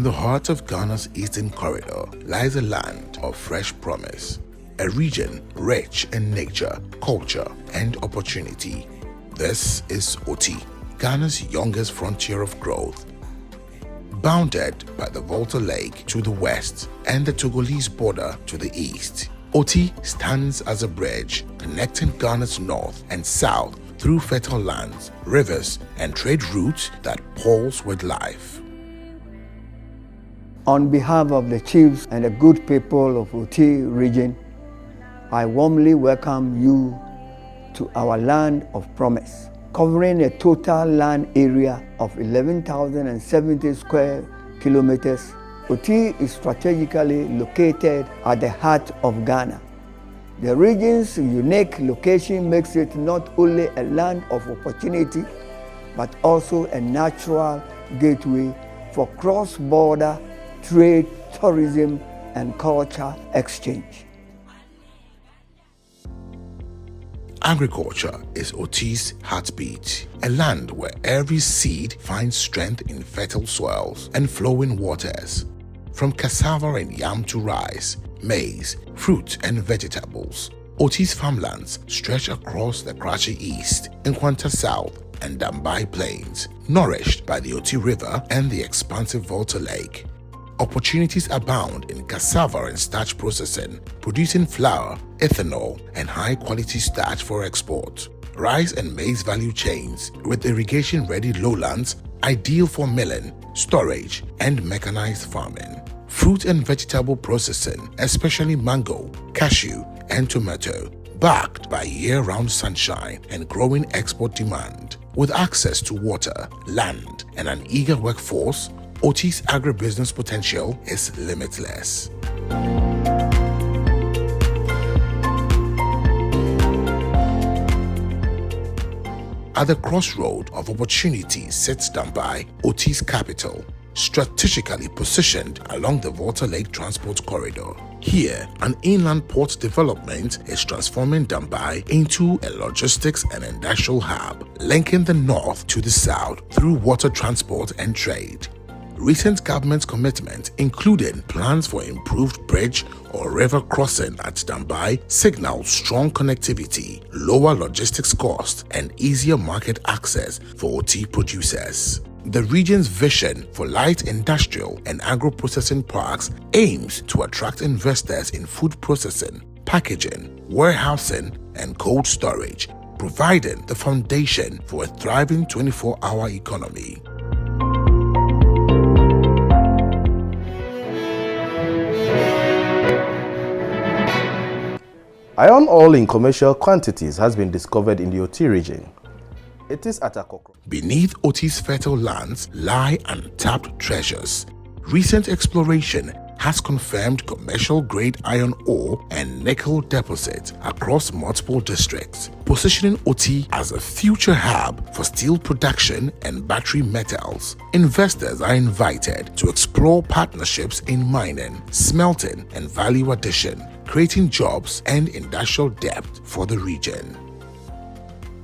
the heart of Ghana's eastern corridor lies a land of fresh promise, a region rich in nature, culture, and opportunity. This is Oti, Ghana's youngest frontier of growth. Bounded by the Volta Lake to the west and the Togolese border to the east, Oti stands as a bridge connecting Ghana's north and south through fertile lands, rivers, and trade routes that pulse with life. On behalf of the chiefs and the good people of Oti Region, I warmly welcome you to our land of promise, covering a total land area of 11,070 square kilometers. Oti is strategically located at the heart of Ghana. The region's unique location makes it not only a land of opportunity, but also a natural gateway for cross-border trade, tourism, and culture exchange. Agriculture is Oti's heartbeat, a land where every seed finds strength in fertile soils and flowing waters. From cassava and yam to rice, maize, fruit and vegetables, Oti's farmlands stretch across the Karachi East, Nkwanta South, and Dambai Plains, nourished by the Oti River and the expansive Volta Lake. Opportunities abound in cassava and starch processing, producing flour, ethanol, and high-quality starch for export. Rice and maize value chains with irrigation-ready lowlands ideal for milling, storage, and mechanized farming. Fruit and vegetable processing, especially mango, cashew, and tomato, backed by year-round sunshine and growing export demand. With access to water, land, and an eager workforce, Oti's agribusiness potential is limitless. At the crossroad of opportunity sits Dambai, Oti's capital, strategically positioned along the Volta Lake Transport Corridor. Here, an inland port development is transforming Dambai into a logistics and industrial hub, linking the north to the south through water transport and trade. Recent government commitments, including plans for improved bridge or river crossing at Dambai, signal strong connectivity, lower logistics costs, and easier market access for Oti producers. The region's vision for light industrial and agro-processing parks aims to attract investors in food processing, packaging, warehousing, and cold storage, providing the foundation for a thriving 24-hour economy. Iron ore in commercial quantities has been discovered in the Oti region. It is at Akokro. Beneath Oti's fertile lands lie untapped treasures. Recent exploration has confirmed commercial-grade iron ore and nickel deposits across multiple districts, positioning Oti as a future hub for steel production and battery metals. Investors are invited to explore partnerships in mining, smelting, and value addition, creating jobs and industrial depth for the region.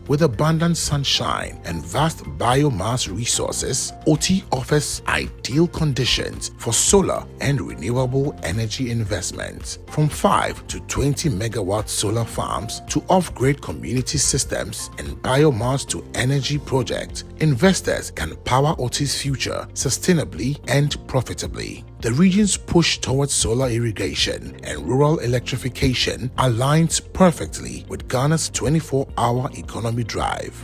With abundant sunshine and vast biomass resources, Oti offers ideal conditions for solar and renewable energy investments. From 5 to 20 megawatt solar farms to off-grid community systems and biomass to energy projects, investors can power Oti's future sustainably and profitably. The region's push towards solar irrigation and rural electrification aligns perfectly with Ghana's 24-hour economy drive.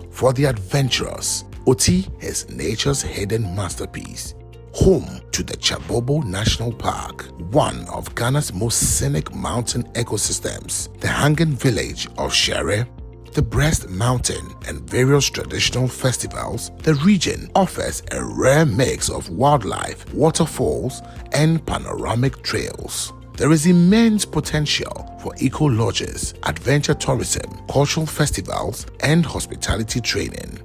For the adventurous, Oti is nature's hidden masterpiece. Home to the Chabobo National Park, one of Ghana's most scenic mountain ecosystems, the hanging village of Shere, the Breast Mountain, and various traditional festivals, the region offers a rare mix of wildlife, waterfalls, and panoramic trails. There is immense potential for eco-lodges, adventure tourism, cultural festivals, and hospitality training.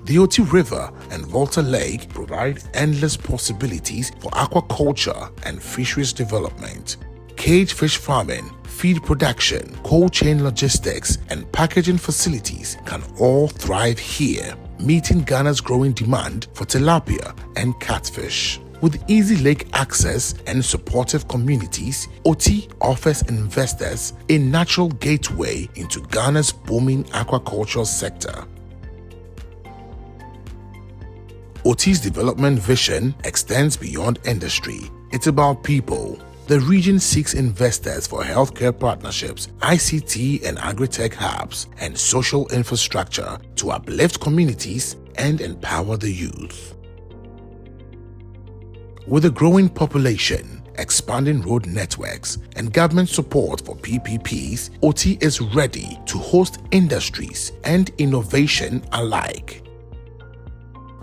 The Oti River and Volta Lake provide endless possibilities for aquaculture and fisheries development. Cage fish farming, feed production, cold chain logistics, and packaging facilities can all thrive here, meeting Ghana's growing demand for tilapia and catfish. With easy lake access and supportive communities, Oti offers investors a natural gateway into Ghana's booming aquaculture sector. Oti's development vision extends beyond industry. It's about people. The region seeks investors for healthcare partnerships, ICT and agri-tech hubs, and social infrastructure to uplift communities and empower the youth. With a growing population, expanding road networks, and government support for PPPs, Oti is ready to host industries and innovation alike.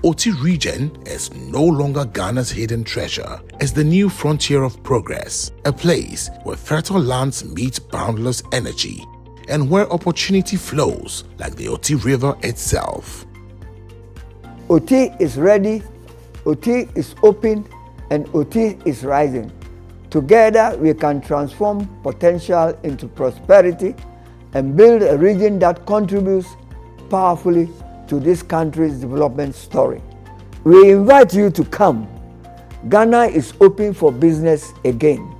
Oti Region is no longer Ghana's hidden treasure. It's the new frontier of progress, a place where fertile lands meet boundless energy, and where opportunity flows like the Oti River itself. Oti is ready, Oti is open, and Oti is rising. Together, we can transform potential into prosperity and build a region that contributes powerfully to this country's development story. We invite you to come. Ghana is open for business again.